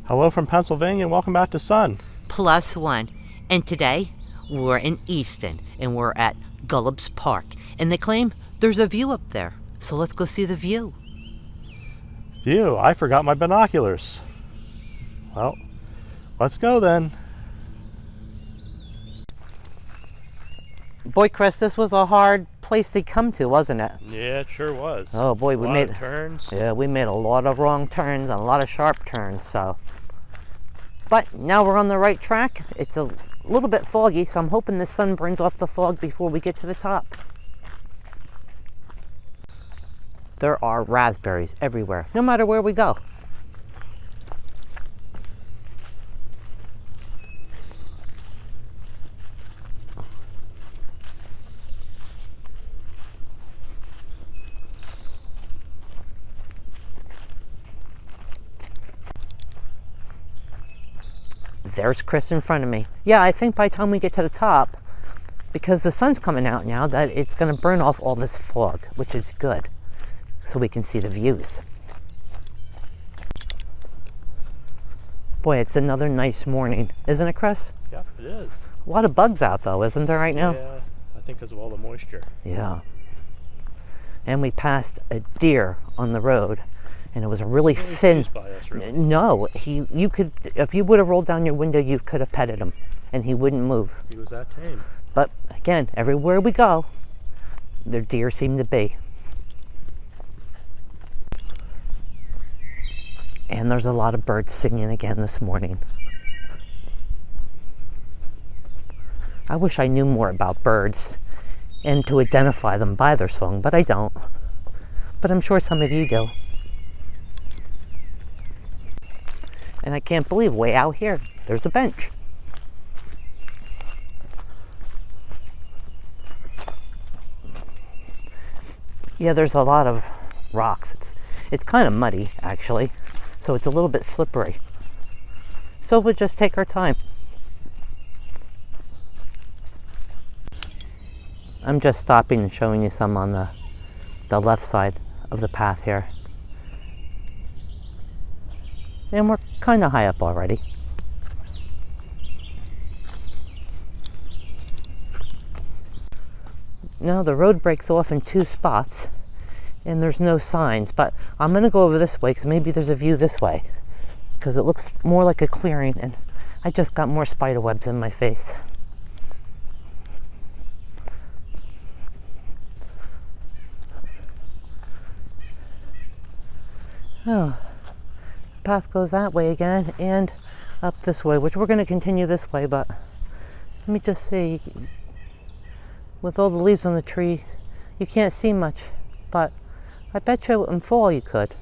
Hello from Pennsylvania and welcome back to Sun. Plus one. And today we're in Easton and we're at Gollub's Park. And they claim there's a view up there. So let's go see the view. View? I forgot my binoculars. Well, let's go then. Boy, Chris, this was a hard place to come to, wasn't it? Yeah, it sure was. Oh boy, we made turns. Yeah, we made a lot of wrong turns and a lot of sharp turns, so. But now we're on the right track. It's a little bit foggy, so I'm hoping the sun burns off the fog before we get to the top. There are raspberries everywhere, no matter where we go. There's Chris in front of me. Yeah, I think by the time we get to the top, because the sun's coming out now, that it's going to burn off all this fog, which is good, so we can see the views. Boy, it's another nice morning, isn't it, Chris? Yep, it is. A lot of bugs out, though, isn't there right now? Yeah, I think because of all the moisture. Yeah. And we passed a deer on the road, and it was a really thin. By us, really. No, you could, if you would have rolled down your window, you could have petted him, and he wouldn't move. He was that tame. But again, everywhere we go, there deer seem to be. And there's a lot of birds singing again this morning. I wish I knew more about birds and to identify them by their song, but I don't. But I'm sure some of you do. And I can't believe way out here, there's a bench. Yeah, there's a lot of rocks. It's kind of muddy, actually, so it's a little bit slippery. So we'll just take our time. I'm just stopping and showing you some on the left side of the path here. And we're kind of high up already. Now the road breaks off in two spots and there's no signs, but I'm going to go over this way because maybe there's a view this way because it looks more like a clearing and I just got more spider webs in my face. Oh. Path goes that way again and up this way, which we're going to continue this way, but let me just see, with all the leaves on the tree you can't see much, but I bet you in fall you could.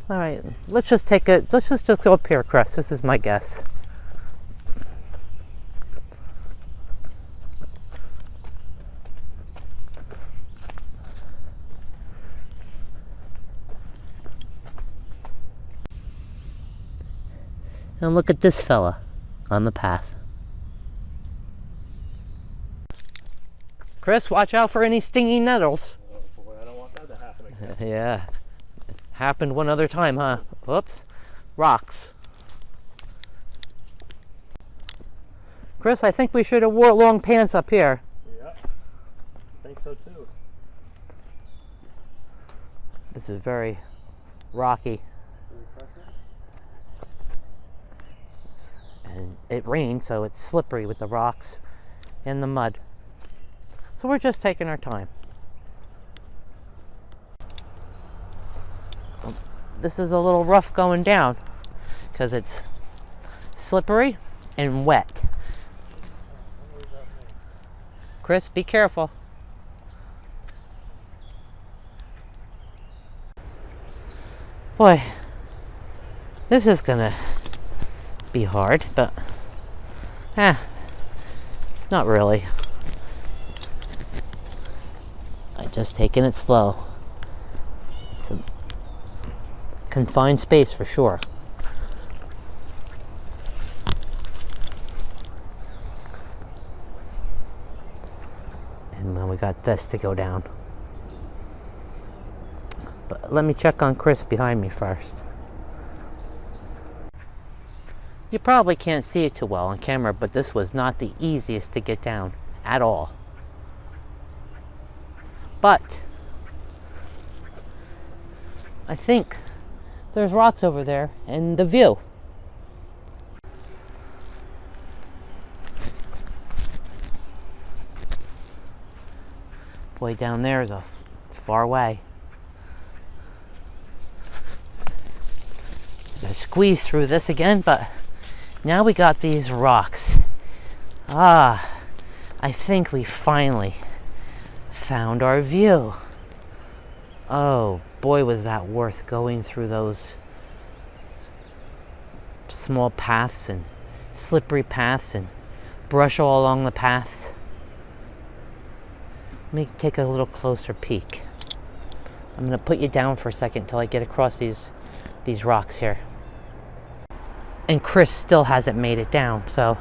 All right, let's just go up here, Chris. This is my guess. And look at this fella on the path. Chris, watch out for any stinging nettles. Oh boy, I don't want that to happen again. Yeah, it happened one other time, huh? Whoops, rocks. Chris, I think we should have wore long pants up here. Yeah, I think so too. This is very rocky. And it rained, so it's slippery with the rocks and the mud. So we're just taking our time. This is a little rough going down because it's slippery and wet. Chris, be careful. Boy, this is gonna be hard, but not really. I'm just taking it slow. It's a confined space for sure. And then we got this to go down. But let me check on Chris behind me first. You probably can't see it too well on camera, but this was not the easiest to get down at all. But I think there's rocks over there and the view. Boy, down there is a far way. Gotta squeeze through this again, but now we got these rocks. I think we finally found our view. Oh boy, was that worth going through those small paths and slippery paths and brush all along the paths. Let me take a little closer peek. I'm gonna put you down for a second until I get across these rocks here. And Chris still hasn't made it down, so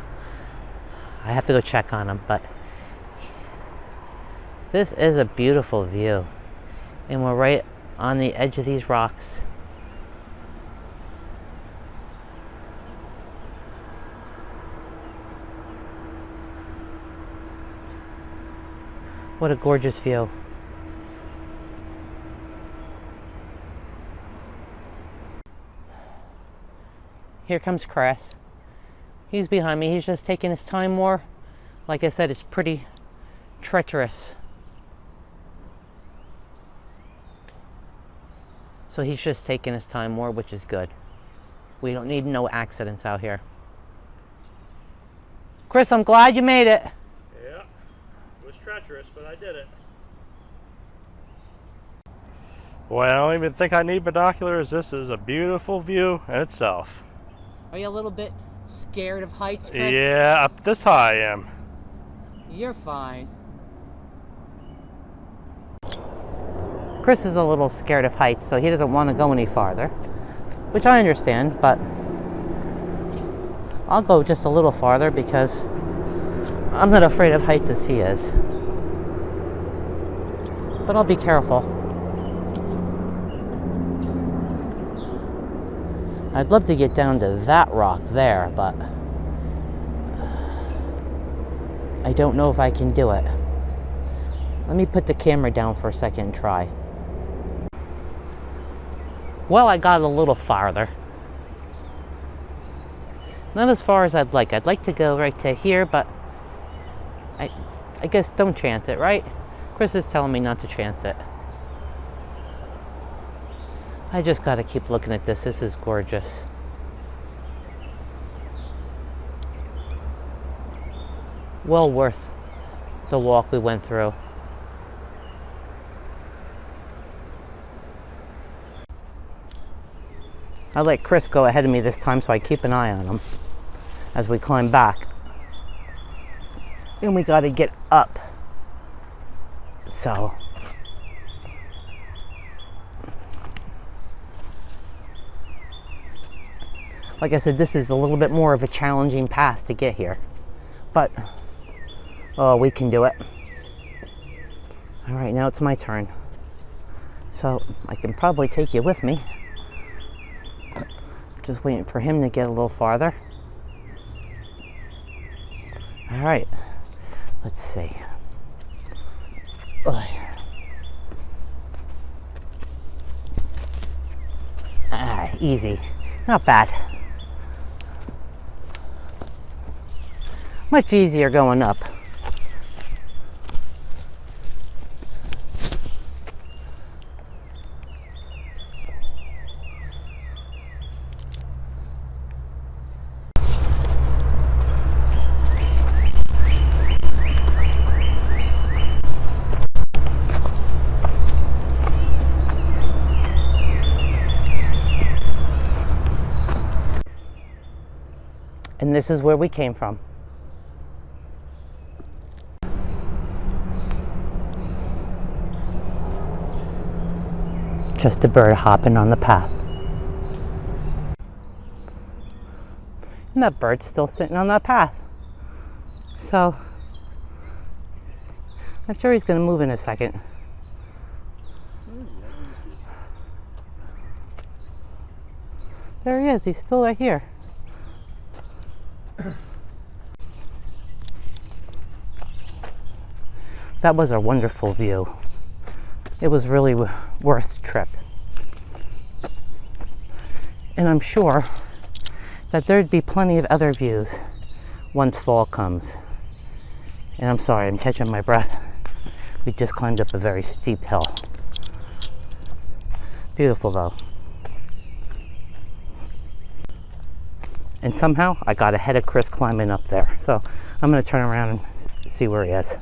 I have to go check on him, but this is a beautiful view. And we're right on the edge of these rocks. What a gorgeous view. Here comes Chris. He's behind me. He's just taking his time more. Like I said, it's pretty treacherous. So he's just taking his time more, which is good. We don't need no accidents out here. Chris, I'm glad you made it. Yeah, it was treacherous, but I did it. Boy, I don't even think I need binoculars. This is a beautiful view in itself. Are you a little bit scared of heights, Chris? Yeah, up this high I am. You're fine. Chris is a little scared of heights, so he doesn't want to go any farther, which I understand, but I'll go just a little farther because I'm not afraid of heights as he is. But I'll be careful. I'd love to get down to that rock there, but I don't know if I can do it. Let me put the camera down for a second and try. Well, I got a little farther. Not as far as I'd like. I'd like to go right to here, but I guess don't chance it, right? Chris is telling me not to chance it. I just gotta keep looking at this. This is gorgeous. Well worth the walk we went through. I let Chris go ahead of me this time, so I keep an eye on him as we climb back. And we gotta get up. So like I said, this is a little bit more of a challenging path to get here, but oh, we can do it. All right, now it's my turn. So I can probably take you with me. Just waiting for him to get a little farther. All right, let's see. Easy, not bad. Much easier going up. And this is where we came from. Just a bird hopping on the path. And that bird's still sitting on that path. So I'm sure he's going to move in a second. There he is. He's still right here. That was a wonderful view. It was really worth the trip. And I'm sure that there'd be plenty of other views once fall comes. And I'm sorry, I'm catching my breath. We just climbed up a very steep hill. Beautiful though. And somehow I got ahead of Chris climbing up there. So I'm gonna turn around and see where he is.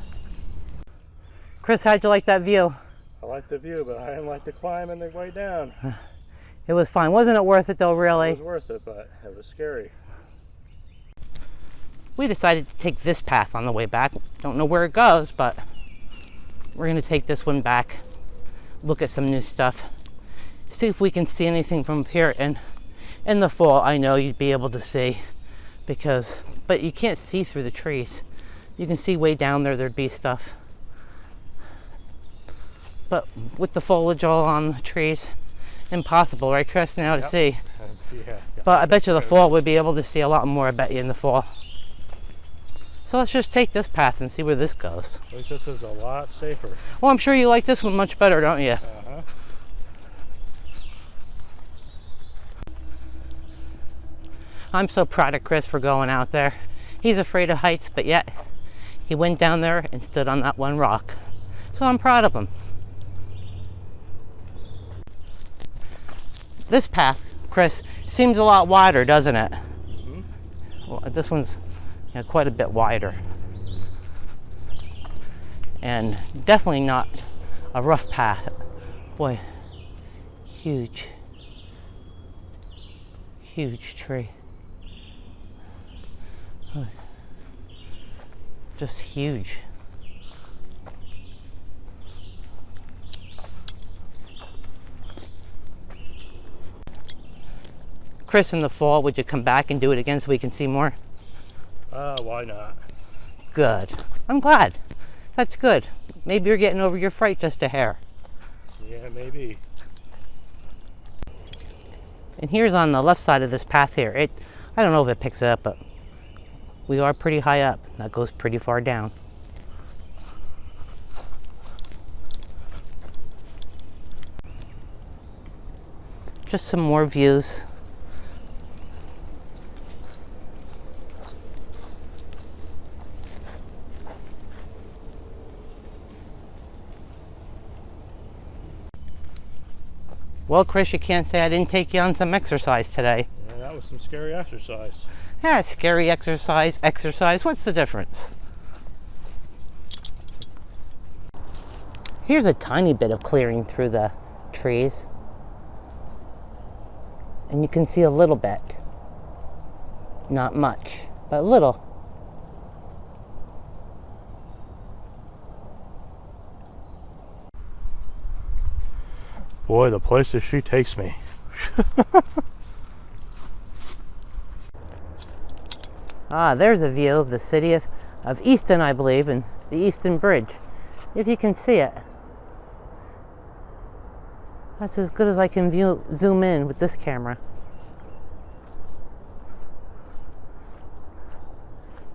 Chris, how'd you like that view? I like the view, but I didn't like the climb and the way down. It was fine. Wasn't it worth it though, really? It was worth it, but it was scary. We decided to take this path on the way back. Don't know where it goes, but we're gonna take this one back, look at some new stuff, see if we can see anything from up here. And in the fall, I know you'd be able to see, but you can't see through the trees. You can see way down there, there'd be stuff. But with the foliage all on the trees, impossible, right, Chris, now to see. Yeah. But I bet you the fall we'd be able to see a lot more, I bet you, in the fall. So let's just take this path and see where this goes. At least this is a lot safer. Well, I'm sure you like this one much better, don't you? Uh-huh. I'm so proud of Chris for going out there. He's afraid of heights, but yet he went down there and stood on that one rock. So I'm proud of him. This path, Chris, seems a lot wider, doesn't it? Mm-hmm. Well, this one's quite a bit wider. And definitely not a rough path. Boy, huge tree. Look. Just huge. Chris, in the fall, would you come back and do it again so we can see more? Why not? Good. I'm glad. That's good. Maybe you're getting over your fright just a hair. Yeah, maybe. And here's on the left side of this path here. I don't know if it picks it up, but we are pretty high up. That goes pretty far down. Just some more views. Well, Chris, you can't say I didn't take you on some exercise today. Yeah, that was some scary exercise. Yeah, scary exercise. What's the difference? Here's a tiny bit of clearing through the trees. And you can see a little bit. Not much, but a little. Boy, the places she takes me. There's a view of the city of Easton, I believe, and the Easton Bridge. If you can see it. That's as good as I can zoom in with this camera.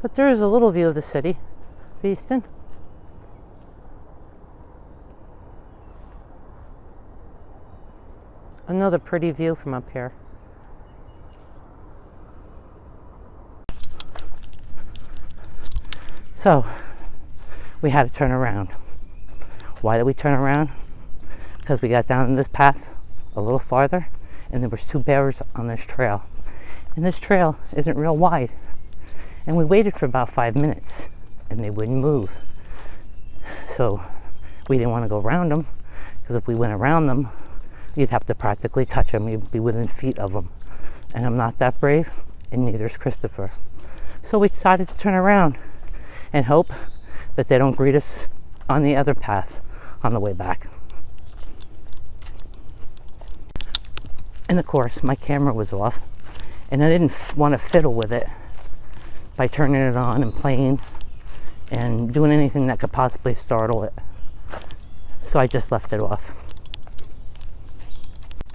But there is a little view of the city of Easton. Another pretty view from up here. So, we had to turn around. Why did we turn around? Because we got down this path a little farther, and there was 2 bears on this trail. And this trail isn't real wide. And we waited for about 5 minutes, and they wouldn't move. So, we didn't want to go around them, because if we went around them, you'd have to practically touch them. You'd be within feet of them. And I'm not that brave, and neither is Christopher. So we decided to turn around and hope that they don't greet us on the other path on the way back. And of course, my camera was off, and I didn't want to fiddle with it by turning it on and playing and doing anything that could possibly startle it. So I just left it off.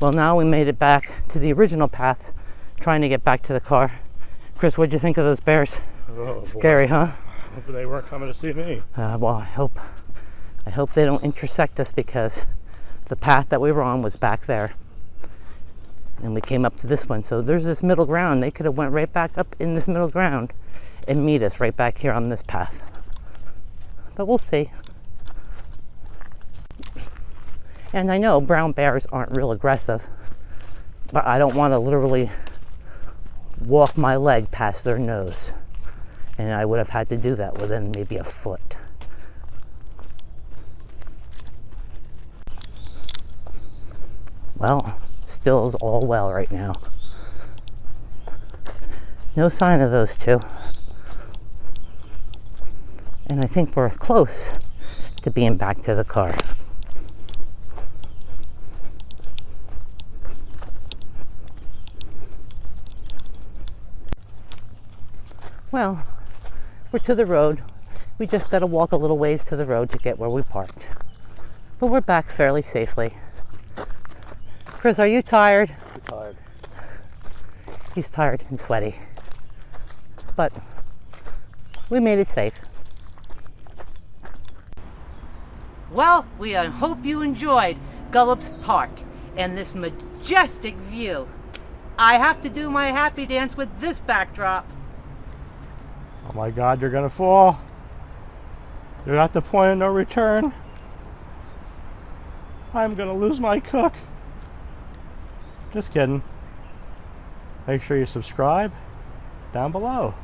Well, now we made it back to the original path, trying to get back to the car, Chris, what'd you think of those bears? Oh, Scary, huh? Hoping they weren't coming to see me. Well, I hope they don't intersect us, because the path that we were on was back there. And we came up to this one. So there's this middle ground. They could have went right back up in this middle ground and meet us right back here on this path. But we'll see. And I know brown bears aren't real aggressive, but I don't want to literally walk my leg past their nose. And I would have had to do that within maybe a foot. Well, still is all well right now. No sign of those two. And I think we're close to being back to the car. Well, we're to the road. We just got to walk a little ways to the road to get where we parked. But we're back fairly safely. Chris, are you tired? I'm tired. He's tired and sweaty. But we made it safe. Well, we hope you enjoyed Gollub's Park and this majestic view. I have to do my happy dance with this backdrop. Oh my God, you're gonna fall. You're at the point of no return. I'm gonna lose my cook. Just kidding. Make sure you subscribe down below.